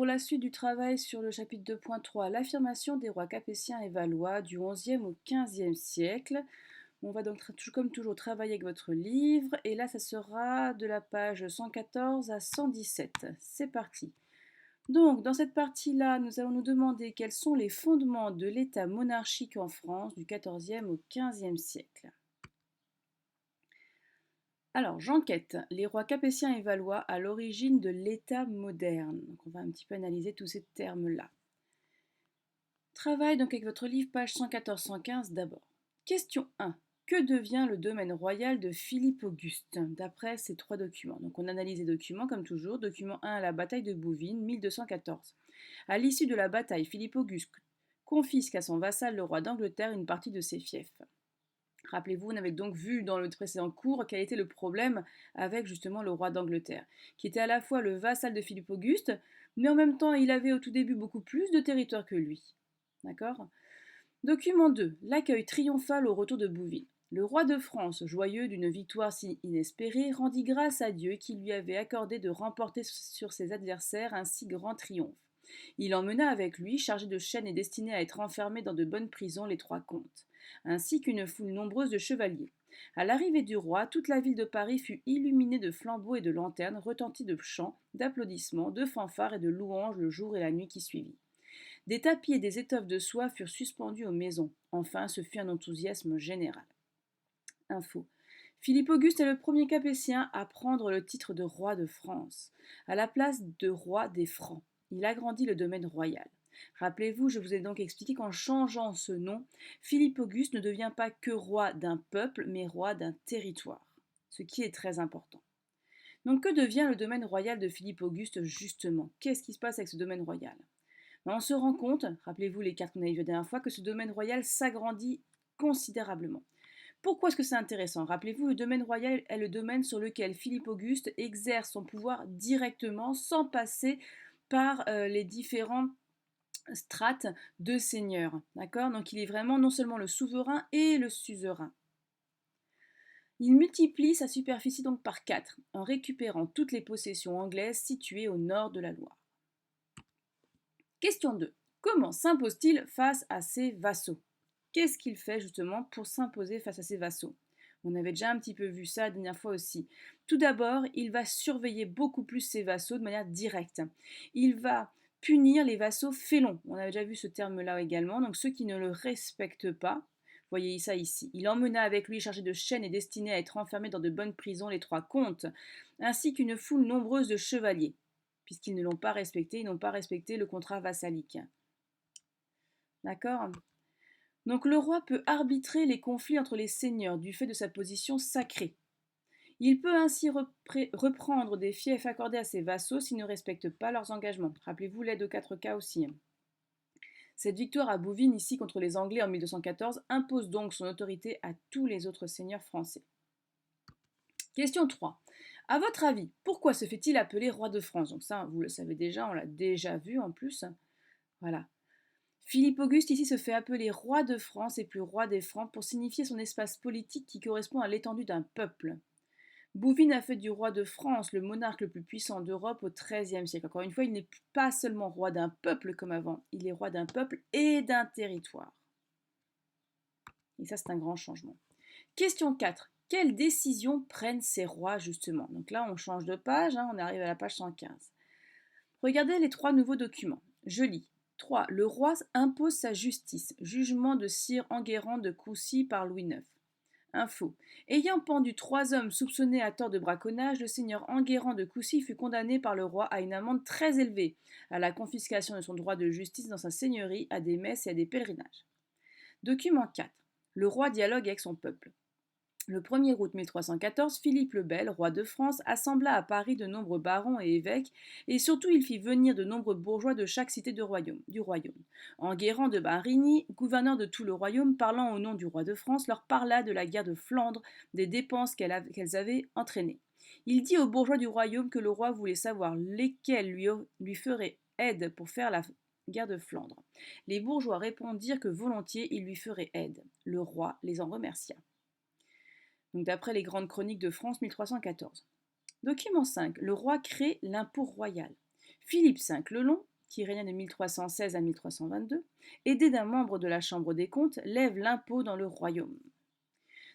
Pour la suite du travail sur le chapitre 2.3, l'affirmation des rois capétiens et valois du XIe au XVe siècle. On va donc comme toujours travailler avec votre livre et là ça sera de la page 114 à 117. C'est parti. Donc dans cette partie-là, nous allons nous demander quels sont les fondements de l'État monarchique en France du XIVe au XVe siècle. Alors, j'enquête. Les rois capétiens et valois à l'origine de l'État moderne. Donc, on va un petit peu analyser tous ces termes-là. Travaille donc avec votre livre, page 114-115 d'abord. Question 1. Que devient le domaine royal de Philippe Auguste d'après ces trois documents? Donc, on analyse les documents comme toujours. Document 1, la bataille de Bouvines, 1214. À l'issue de la bataille, Philippe Auguste confisque à son vassal le roi d'Angleterre une partie de ses fiefs. Rappelez-vous, on avait donc vu dans le précédent cours quel était le problème avec justement le roi d'Angleterre, qui était à la fois le vassal de Philippe Auguste, mais en même temps il avait au tout début beaucoup plus de territoire que lui. D'accord? Document 2. L'accueil triomphal au retour de Bouvines. Le roi de France, joyeux d'une victoire si inespérée, rendit grâce à Dieu qui lui avait accordé de remporter sur ses adversaires un si grand triomphe. Il emmena avec lui, chargé de chaînes et destiné à être enfermé dans de bonnes prisons, les trois comtes, ainsi qu'une foule nombreuse de chevaliers. À l'arrivée du roi, toute la ville de Paris fut illuminée de flambeaux et de lanternes, retentit de chants, d'applaudissements, de fanfares et de louanges le jour et la nuit qui suivit. Des tapis et des étoffes de soie furent suspendus aux maisons. Enfin, ce fut un enthousiasme général. Info. Philippe Auguste est le premier capétien à prendre le titre de roi de France, à la place de roi des Francs. Il agrandit le domaine royal. Rappelez-vous, je vous ai donc expliqué qu'en changeant ce nom, Philippe Auguste ne devient pas que roi d'un peuple, mais roi d'un territoire, ce qui est très important. Donc que devient le domaine royal de Philippe Auguste justement? Qu'est-ce qui se passe avec ce domaine royal? On se rend compte, rappelez-vous les cartes qu'on a vues la dernière fois, que ce domaine royal s'agrandit considérablement. Pourquoi est-ce que c'est intéressant? Rappelez-vous, le domaine royal est le domaine sur lequel Philippe Auguste exerce son pouvoir directement sans passer par les différents strates de seigneurs. D'accord? Donc il est vraiment non seulement le souverain et le suzerain. Il multiplie sa superficie donc par 4 en récupérant toutes les possessions anglaises situées au nord de la Loire. Question 2. Comment s'impose-t-il face à ses vassaux? Qu'est-ce qu'il fait justement pour s'imposer face à ses vassaux? On avait déjà un petit peu vu ça la dernière fois aussi. Tout d'abord, il va surveiller beaucoup plus ses vassaux de manière directe. Il va punir les vassaux félons. On avait déjà vu ce terme-là également. Donc ceux qui ne le respectent pas. Voyez ça ici. Il emmena avec lui chargé de chaînes et destiné à être enfermé dans de bonnes prisons les trois comtes, ainsi qu'une foule nombreuse de chevaliers, puisqu'ils ne l'ont pas respecté, ils n'ont pas respecté le contrat vassalique. D'accord? Donc le roi peut arbitrer les conflits entre les seigneurs du fait de sa position sacrée. Il peut ainsi reprendre des fiefs accordés à ses vassaux s'ils ne respectent pas leurs engagements. Rappelez-vous l'aide aux 4 cas aussi. Cette victoire à Bouvines, ici contre les Anglais en 1214, impose donc son autorité à tous les autres seigneurs français. Question 3. À votre avis, pourquoi se fait-il appeler roi de France? Donc ça, vous le savez déjà, on l'a déjà vu en plus. Voilà. Philippe Auguste ici se fait appeler roi de France et plus roi des Francs pour signifier son espace politique qui correspond à l'étendue d'un peuple. Bouvines a fait du roi de France le monarque le plus puissant d'Europe au XIIIe siècle. Encore une fois, il n'est pas seulement roi d'un peuple comme avant, il est roi d'un peuple et d'un territoire. Et ça, c'est un grand changement. Question 4. Quelles décisions prennent ces rois justement? Donc là, on change de page, on arrive à la page 115. Regardez les 3 nouveaux documents. Je lis. 3. Le roi impose sa justice. Jugement de sire Enguerrand de Coucy par Louis IX. Info. Ayant pendu 3 hommes soupçonnés à tort de braconnage, le seigneur Enguerrand de Coucy fut condamné par le roi à une amende très élevée, à la confiscation de son droit de justice dans sa seigneurie, à des messes et à des pèlerinages. Document 4. Le roi dialogue avec son peuple. Le 1er août 1314, Philippe le Bel, roi de France, assembla à Paris de nombreux barons et évêques, et surtout il fit venir de nombreux bourgeois de chaque cité du royaume. Enguerrand de Barigny, gouverneur de tout le royaume, parlant au nom du roi de France, leur parla de la guerre de Flandre, des dépenses qu'elles avaient entraînées. Il dit aux bourgeois du royaume que le roi voulait savoir lesquels lui feraient aide pour faire la guerre de Flandre. Les bourgeois répondirent que volontiers ils lui feraient aide. Le roi les en remercia. Donc d'après les grandes chroniques de France 1314. Document 5. Le roi crée l'impôt royal. Philippe V le Long qui régna de 1316 à 1322, aidé d'un membre de la Chambre des comptes, lève l'impôt dans le royaume.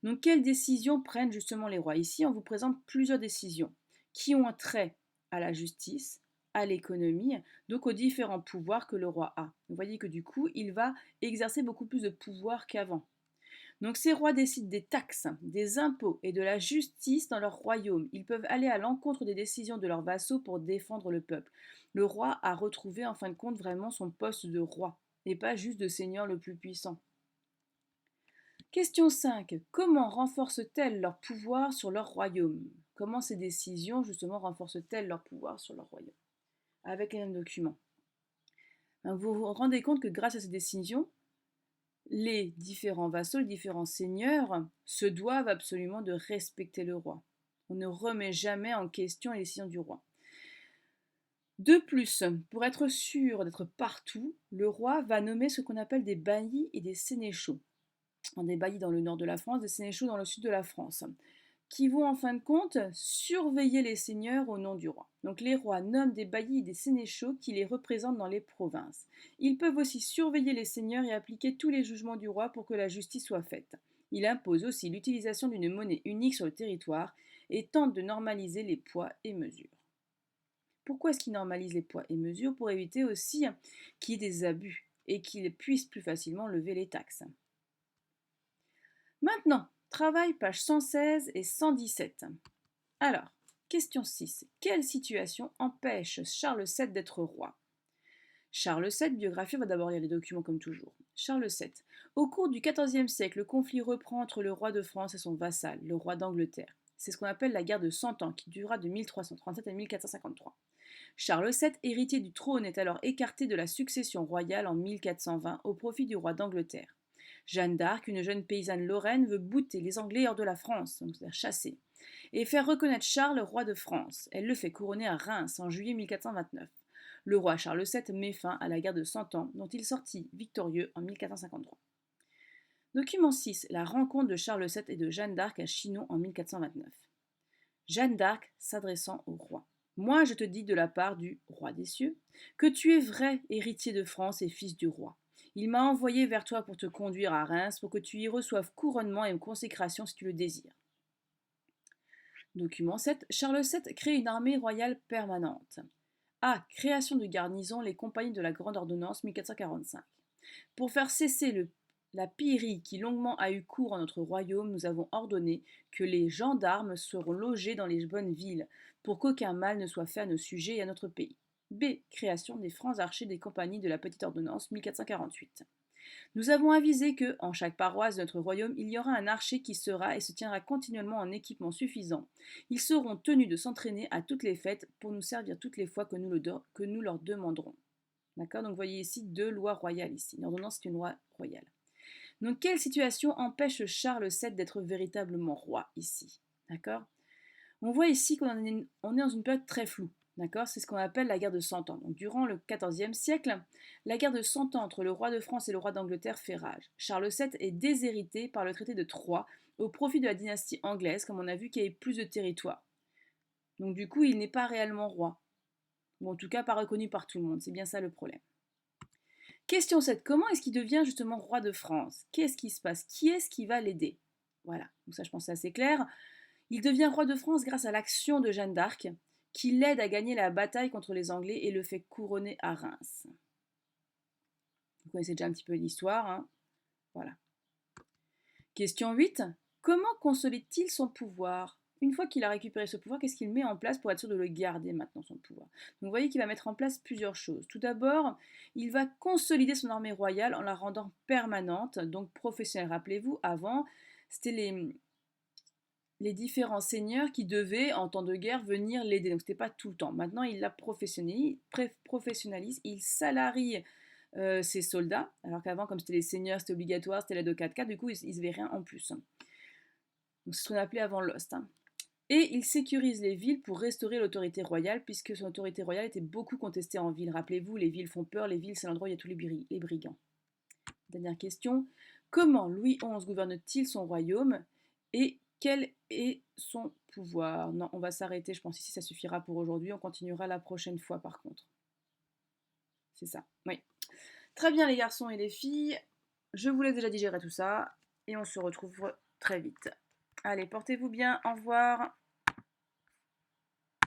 Donc, quelles décisions prennent justement les rois? Ici, on vous présente plusieurs décisions qui ont un trait à la justice, à l'économie, donc aux différents pouvoirs que le roi a. Vous voyez que du coup, il va exercer beaucoup plus de pouvoir qu'avant. Donc ces rois décident des taxes, des impôts et de la justice dans leur royaume. Ils peuvent aller à l'encontre des décisions de leurs vassaux pour défendre le peuple. Le roi a retrouvé en fin de compte vraiment son poste de roi et pas juste de seigneur le plus puissant. Question 5. Comment renforcent-elles leur pouvoir sur leur royaume? Comment ces décisions justement renforcent-elles leur pouvoir sur leur royaume? Avec les mêmes documents. Vous vous rendez compte que grâce à ces décisions, les différents vassaux, les différents seigneurs se doivent absolument de respecter le roi. On ne remet jamais en question les décisions du roi. De plus, pour être sûr d'être partout, le roi va nommer ce qu'on appelle des baillis et des sénéchaux. Des baillis dans le nord de la France, des sénéchaux dans le sud de la France, qui vont en fin de compte surveiller les seigneurs au nom du roi. Donc les rois nomment des baillis et des sénéchaux qui les représentent dans les provinces. Ils peuvent aussi surveiller les seigneurs et appliquer tous les jugements du roi pour que la justice soit faite. Il impose aussi l'utilisation d'une monnaie unique sur le territoire et tente de normaliser les poids et mesures. Pourquoi est-ce qu'il normalise les poids et mesures? Pour éviter aussi qu'il y ait des abus et qu'il puisse plus facilement lever les taxes. Maintenant, travail page 116 et 117. Alors, question 6. Quelle situation empêche Charles VII d'être roi? Charles VII, biographie, on va d'abord lire les documents comme toujours. Charles VII. Au cours du XIVe siècle, le conflit reprend entre le roi de France et son vassal, le roi d'Angleterre. C'est ce qu'on appelle la guerre de 100 ans, qui dura de 1337 à 1453. Charles VII, héritier du trône, est alors écarté de la succession royale en 1420 au profit du roi d'Angleterre. Jeanne d'Arc, une jeune paysanne lorraine, veut bouter les Anglais hors de la France, donc c'est-à-dire chasser, et faire reconnaître Charles roi de France. Elle le fait couronner à Reims en juillet 1429. Le roi Charles VII met fin à la guerre de 100 ans, dont il sortit victorieux en 1453. Document 6. La rencontre de Charles VII et de Jeanne d'Arc à Chinon en 1429. Jeanne d'Arc s'adressant au roi. Moi, je te dis de la part du roi des cieux, que tu es vrai héritier de France et fils du roi. Il m'a envoyé vers toi pour te conduire à Reims, pour que tu y reçoives couronnement et consécration si tu le désires. Document 7. Charles VII crée une armée royale permanente. A. Création de garnison, les compagnies de la Grande Ordonnance 1445. Pour faire cesser la pillerie qui longuement a eu cours en notre royaume, nous avons ordonné que les gendarmes seront logés dans les bonnes villes, pour qu'aucun mal ne soit fait à nos sujets et à notre pays. B. Création des francs archers des compagnies de la Petite Ordonnance 1448. Nous avons avisé que, en chaque paroisse de notre royaume, il y aura un archer qui sera et se tiendra continuellement en équipement suffisant. Ils seront tenus de s'entraîner à toutes les fêtes pour nous servir toutes les fois que nous leur demanderons. D'accord? Donc vous voyez ici deux lois royales ici. Une ordonnance, c'est une loi royale. Donc quelle situation empêche Charles VII d'être véritablement roi ici? D'accord? On voit ici qu'on est dans une période très floue. D'accord? C'est ce qu'on appelle la guerre de 100 ans. Donc, durant le XIVe siècle, la guerre de 100 ans entre le roi de France et le roi d'Angleterre fait rage. Charles VII est déshérité par le traité de Troyes au profit de la dynastie anglaise, comme on a vu qu'il y avait plus de territoire. Donc du coup, il n'est pas réellement roi. Ou en tout cas pas reconnu par tout le monde. C'est bien ça le problème. Question 7. Comment est-ce qu'il devient justement roi de France? Qu'est-ce qui se passe? Qui est-ce qui va l'aider? Voilà, donc ça je pense c'est assez clair. Il devient roi de France grâce à l'action de Jeanne d'Arc, qui l'aide à gagner la bataille contre les Anglais et le fait couronner à Reims. Vous connaissez déjà un petit peu l'histoire, hein? Voilà. Question 8. Comment consolide-t-il son pouvoir? Une fois qu'il a récupéré ce pouvoir, qu'est-ce qu'il met en place pour être sûr de le garder maintenant, son pouvoir? Donc vous voyez qu'il va mettre en place plusieurs choses. Tout d'abord, il va consolider son armée royale en la rendant permanente, donc professionnelle. Rappelez-vous, avant, c'était les différents seigneurs qui devaient, en temps de guerre, venir l'aider. Donc c'était pas tout le temps. Maintenant, il la professionnalise, il salarie ses soldats, alors qu'avant, comme c'était les seigneurs, c'était obligatoire, c'était l'aide au 4x4, du coup, ils ne se verraient rien en plus. Donc c'est ce qu'on appelait avant Lost. Et il sécurise les villes pour restaurer l'autorité royale, puisque son autorité royale était beaucoup contestée en ville. Rappelez-vous, les villes font peur, les villes c'est l'endroit où il y a tous les brigands. Dernière question. Comment Louis XI gouverne-t-il son royaume et quel est son pouvoir? Non, on va s'arrêter, je pense ici ça suffira pour aujourd'hui, on continuera la prochaine fois par contre. c'est ça, oui. Très bien les garçons et les filles, je vous laisse déjà digérer tout ça et on se retrouve très vite. Allez, portez-vous bien, au revoir.